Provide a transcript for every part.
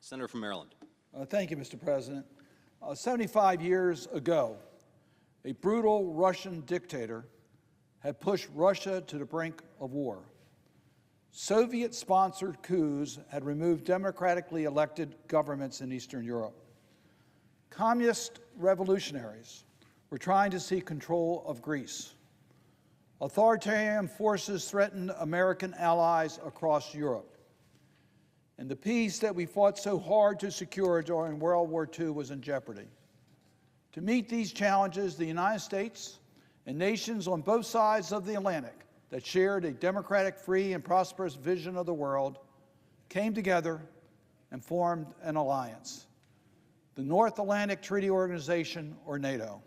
Senator from Maryland. Thank you, Mr. President. 75 years ago, a brutal Russian dictator had pushed Russia to the brink of war. Soviet-sponsored coups had removed democratically elected governments in Eastern Europe. Communist revolutionaries were trying to seize control of Greece. Authoritarian forces threatened American allies across Europe. And the peace that we fought so hard to secure during World War II was in jeopardy. To meet these challenges, the United States and nations on both sides of the Atlantic that shared a democratic, free, and prosperous vision of the world came together and formed an alliance, the North Atlantic Treaty Organization, or NATO.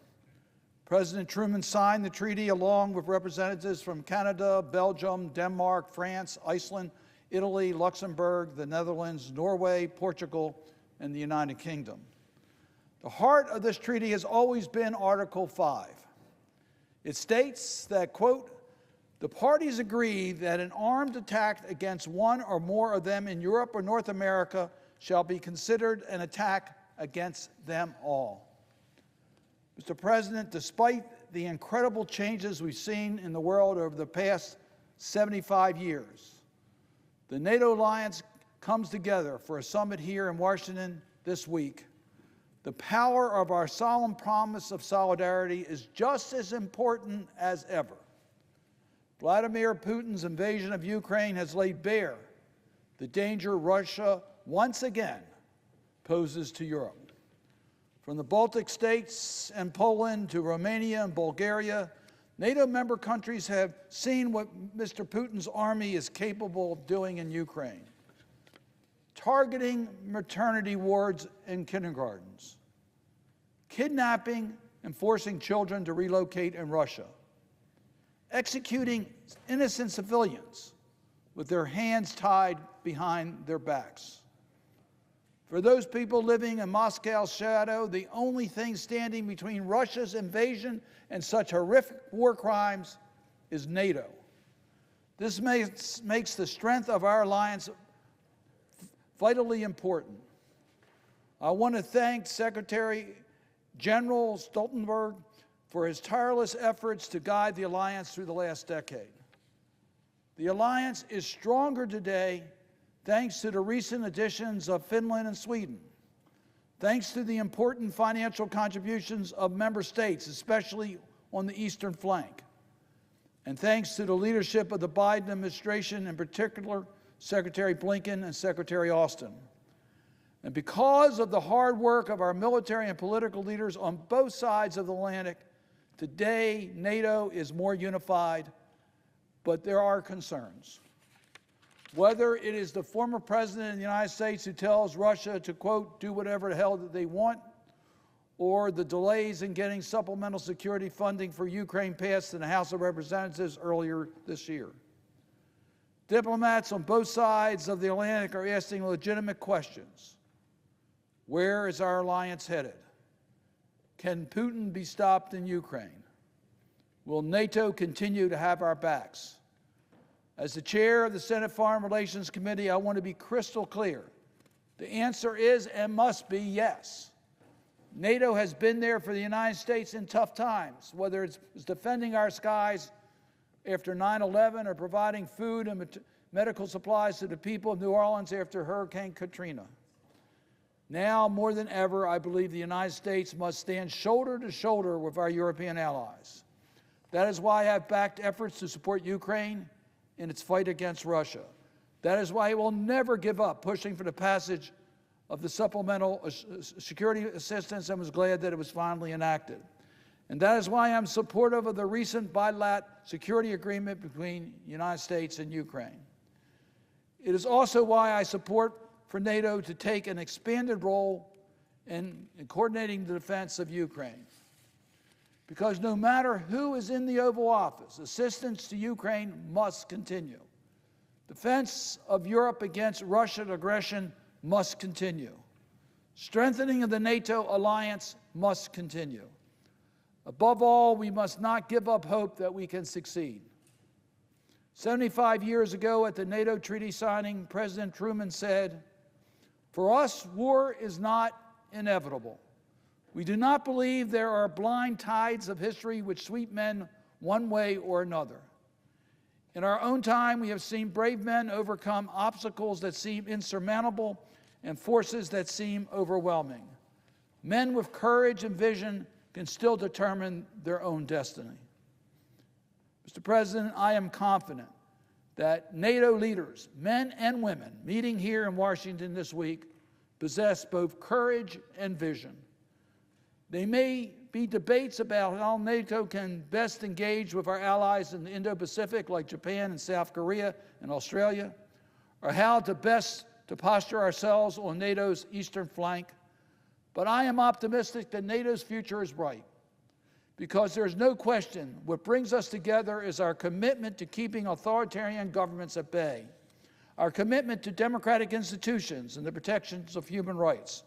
President Truman signed the treaty along with representatives from Canada, Belgium, Denmark, France, Iceland, Italy, Luxembourg, the Netherlands, Norway, Portugal, and the United Kingdom. The heart of this treaty has always been Article 5. It states that, quote, the parties agree that an armed attack against one or more of them in Europe or North America shall be considered an attack against them all. Mr. President, despite the incredible changes we've seen in the world over the past 75 years, the NATO alliance comes together for a summit here in Washington this week. The power of our solemn promise of solidarity is just as important as ever. Vladimir Putin's invasion of Ukraine has laid bare the danger Russia once again poses to Europe. From the Baltic states and Poland to Romania and Bulgaria, NATO member countries have seen what Mr. Putin's army is capable of doing in Ukraine. Targeting maternity wards in kindergartens, kidnapping and forcing children to relocate in Russia, executing innocent civilians with their hands tied behind their backs. For those people living in Moscow's shadow, the only thing standing between Russia's invasion and such horrific war crimes is NATO. This makes the strength of our alliance vitally important. I want to thank Secretary General Stoltenberg for his tireless efforts to guide the alliance through the last decade. The alliance is stronger today thanks to the recent additions of Finland and Sweden, thanks to the important financial contributions of member states, especially on the eastern flank, and thanks to the leadership of the Biden administration, in particular Secretary Blinken and Secretary Austin. And because of the hard work of our military and political leaders on both sides of the Atlantic, today NATO is more unified, but there are concerns. Whether it is the former president of the United States who tells Russia to, quote, do whatever the hell that they want, or the delays in getting supplemental security funding for Ukraine passed in the House of Representatives earlier this year. Diplomats on both sides of the Atlantic are asking legitimate questions. Where is our alliance headed? Can Putin be stopped in Ukraine? Will NATO continue to have our backs? As the chair of the Senate Foreign Relations Committee, I want to be crystal clear. The answer is and must be yes. NATO has been there for the United States in tough times, whether it's defending our skies after 9/11 or providing food and medical supplies to the people of New Orleans after Hurricane Katrina. Now, more than ever, I believe the United States must stand shoulder to shoulder with our European allies. That is why I have backed efforts to support Ukraine in its fight against Russia. That is why I will never give up pushing for the passage of the supplemental security assistance and was glad that it was finally enacted. And that is why I'm supportive of the recent bilateral security agreement between the United States and Ukraine. It is also why I support for NATO to take an expanded role in coordinating the defense of Ukraine. Because no matter who is in the Oval Office, assistance to Ukraine must continue. Defense of Europe against Russian aggression must continue. Strengthening of the NATO alliance must continue. Above all, we must not give up hope that we can succeed. 75 years ago at the NATO treaty signing, President Truman said, For us, war is not inevitable. We do not believe there are blind tides of history which sweep men one way or another. In our own time, we have seen brave men overcome obstacles that seem insurmountable and forces that seem overwhelming. Men with courage and vision can still determine their own destiny. Mr. President, I am confident that NATO leaders, men and women, meeting here in Washington this week, possess both courage and vision. There may be debates about how NATO can best engage with our allies in the Indo-Pacific, like Japan and South Korea and Australia, or how to best posture ourselves on NATO's eastern flank. But I am optimistic that NATO's future is bright, because there's no question what brings us together is our commitment to keeping authoritarian governments at bay, our commitment to democratic institutions and the protections of human rights,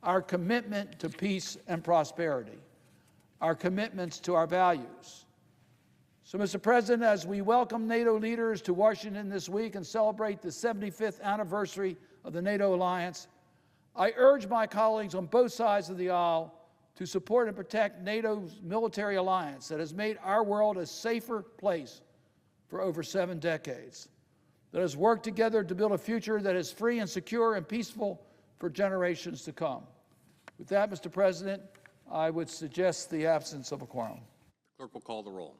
our commitment to peace and prosperity, our commitments to our values. So, Mr. President, as we welcome NATO leaders to Washington this week and celebrate the 75th anniversary of the NATO alliance, I urge my colleagues on both sides of the aisle to support and protect NATO's military alliance that has made our world a safer place for over 7 decades, that has worked together to build a future that is free and secure and peaceful for generations to come. With that, Mr. President, I would suggest the absence of a quorum. The clerk will call the roll.